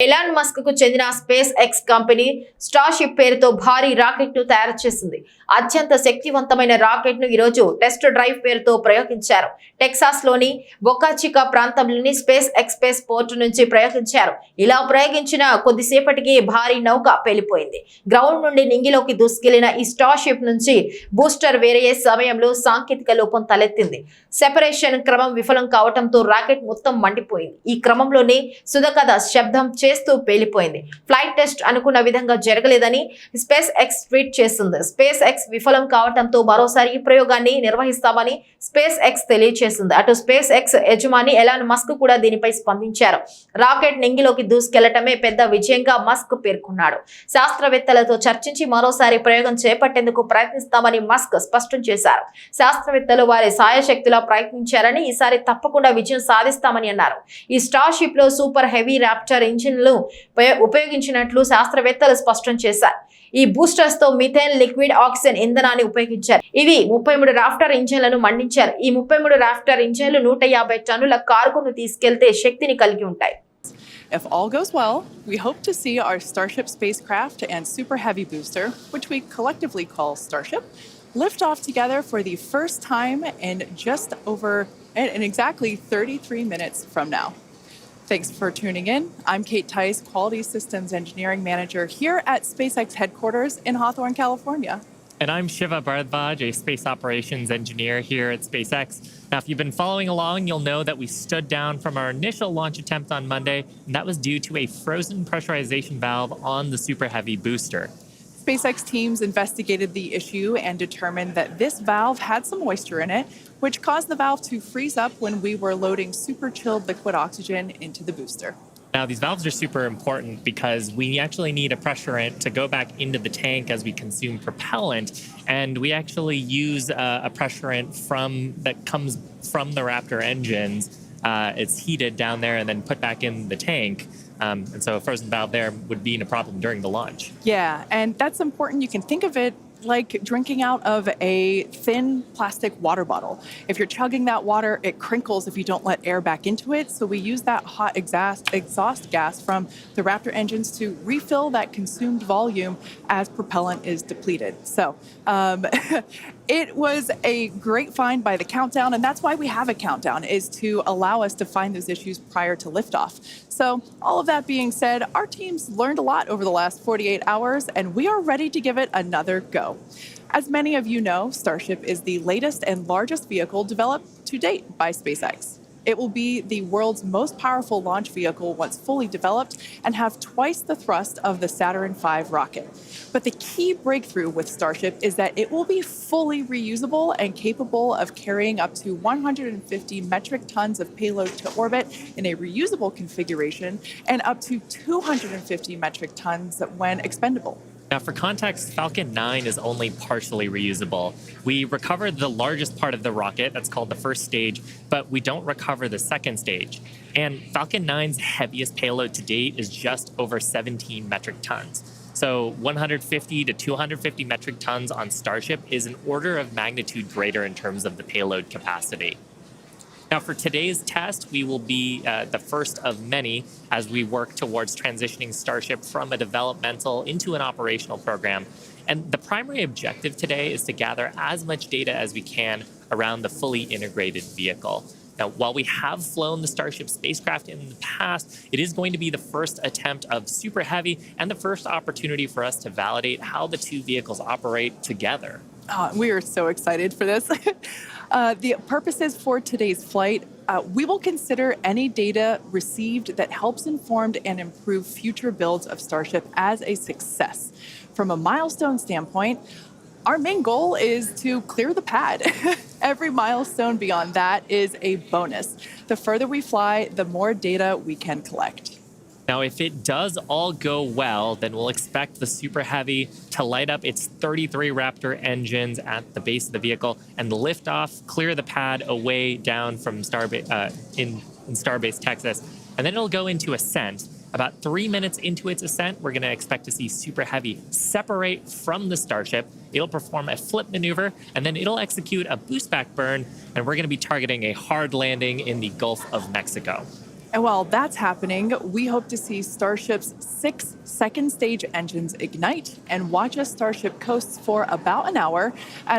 Elon Musk కు చెందిన space X company Starship పేరుతో భారీ రాకెట్ ను తయారు చేసింది. అత్యంత శక్తివంతమైన రాకెట్ ను ఈరోజు టెస్ట్ డ్రైవ్ పేరుతో ప్రయోగించారు. టెక్సాస్ లోని బొకా చికా ప్రాంతంలోని స్పేస్ ఎక్స్ స్పేస్ పోర్ట్ నుంచి ప్రయోగించారు. ఇలా ప్రయోగించిన కొద్దిసేపటికి భారీ నౌక పేలిపోయింది. గ్రౌండ్ నుండి నింగిలోకి దూసుకెళ్లిన ఈ స్టార్షిప్ నుంచి బూస్టర్ వేరయ్యే సమయంలో సాంకేతిక లోపం తలెత్తింది. సెపరేషన్ క్రమం విఫలం కావడంతో రాకెట్ మొత్తం మండిపోయింది. ఈ క్రమంలోనే సుధకథ శబ్దం చేస్తూ పేలిపోయింది. ఫ్లైట్ టెస్ట్ అనుకున్న విధంగా జరగలేదని స్పేస్ ఎక్స్ ట్వీట్ చేసింది. స్పేస్ ఎక్స్ విఫలం కావడంతో మరోసారి ఈ ప్రయోగాన్ని నిర్వహిస్తామని స్పేస్ ఎక్స్ తెలియజేసింది. అటు స్పేస్ ఎక్స్ యజమాని ఎలాన్ మస్క్ కూడా దీనిపై స్పందించారు. రాకెట్ నింగిలోకి దూసుకెళ్లటమే పెద్ద విజయంగా మస్క్ పేర్కొన్నాడు. శాస్త్రవేత్తలతో చర్చించి మరోసారి ప్రయోగం చేపట్టేందుకు ప్రయత్నిస్తామని మస్క్ స్పష్టం చేశారు. శాస్త్రవేత్తలు వారి సాయశక్తిలో ప్రయత్నించారని ఈసారి తప్పకుండా విజయం సాధిస్తామని అన్నారు. ఈ స్టార్ షిప్ లో సూపర్ హెవీ రాప్టర్ ఇంజిన్లు ఉపయోగించినట్లు శాస్త్రవేత్తలు స్పష్టం చేశారు. ఈ బూస్టర్స్ తో మిథేన్ లిక్విడ్ ఆక్సిజన్ ఇంధనాన్ని ఉపయోగించారు. ఇవి 33 రాఫ్టర్ ఇంజన్లను మండించారు. ఈ 33 రాఫ్టర్ ఇంజన్లు 150 టన్నుల కార్గోను తీసుకెళ్తే శక్తిని కలిగి ఉంటాయి. If all goes well, we hope to see our Starship spacecraft and Super Heavy booster, which we collectively call Starship, lift off together for the first time in exactly 33 minutes from now. Thanks for tuning in. I'm Kate Tice, Quality Systems Engineering Manager here at SpaceX headquarters in Hawthorne, California. And I'm Shiva Bharadwaj, a Space Operations Engineer here at SpaceX. Now, if you've been following along, you'll know that we stood down from our initial launch attempt on Monday, and that was due to a frozen pressurization valve on the Super Heavy booster. SpaceX teams investigated the issue and determined that this valve had some moisture in it, which caused the valve to freeze up when we were loading super chilled liquid oxygen into the booster. Now, these valves are super important because we actually need a pressurant to go back into the tank as we consume propellant, and we actually use a pressurant that comes from the Raptor engines. It's heated down there and then put back in the tank. And so a frozen valve there would be a problem during the launch. Yeah, and that's important. You can think of it like drinking out of a thin plastic water bottle. If you're chugging that water, it crinkles if you don't let air back into it. So we use that hot exhaust gas from the Raptor engines to refill that consumed volume as propellant is depleted. So it was a great find by the Countdown, and that's why we have a countdown, is to allow us to find those issues prior to liftoff. So all of that being said, our teams learned a lot over the last 48 hours, and we are ready to give it another go. As many of you know, Starship is the latest and largest vehicle developed to date by SpaceX. It will be the world's most powerful launch vehicle once fully developed and have twice the thrust of the Saturn V rocket. But the key breakthrough with Starship is that it will be fully reusable and capable of carrying up to 150 metric tons of payload to orbit in a reusable configuration and up to 250 metric tons when expendable. Now, for context, Falcon 9 is only partially reusable. We recovered the largest part of the rocket, that's called the first stage, but we don't recover the second stage. And Falcon 9's heaviest payload to date is just over 17 metric tons. So 150 to 250 metric tons on Starship is an order of magnitude greater in terms of the payload capacity. Now, for today's test, we will be the first of many as we work towards transitioning Starship from a developmental into an operational program. And the primary objective today is to gather as much data as we can around the fully integrated vehicle. Now, while we have flown the Starship spacecraft in the past, it is going to be the first attempt of Super Heavy and the first opportunity for us to validate how the two vehicles operate together. We are so excited for this. The purposes for today's flight, we will consider any data received that helps inform and improve future builds of Starship as a success. From a milestone standpoint, our main goal is to clear the pad. Every milestone beyond that is a bonus. The further we fly, the more data we can collect. Now, if it does all go well, then we'll expect the Super Heavy to light up its 33 Raptor engines at the base of the vehicle and lift off, clear the pad away down from in Starbase, Texas, and then it'll go into ascent. About 3 minutes into its ascent, we're going to expect to see Super Heavy separate from the Starship. It'll perform a flip maneuver, and then it'll execute a boost back burn, and we're going to be targeting a hard landing in the Gulf of Mexico. And while that's happening, we hope to see Starship's 6 second stage engines ignite and watch as Starship coasts for about an hour at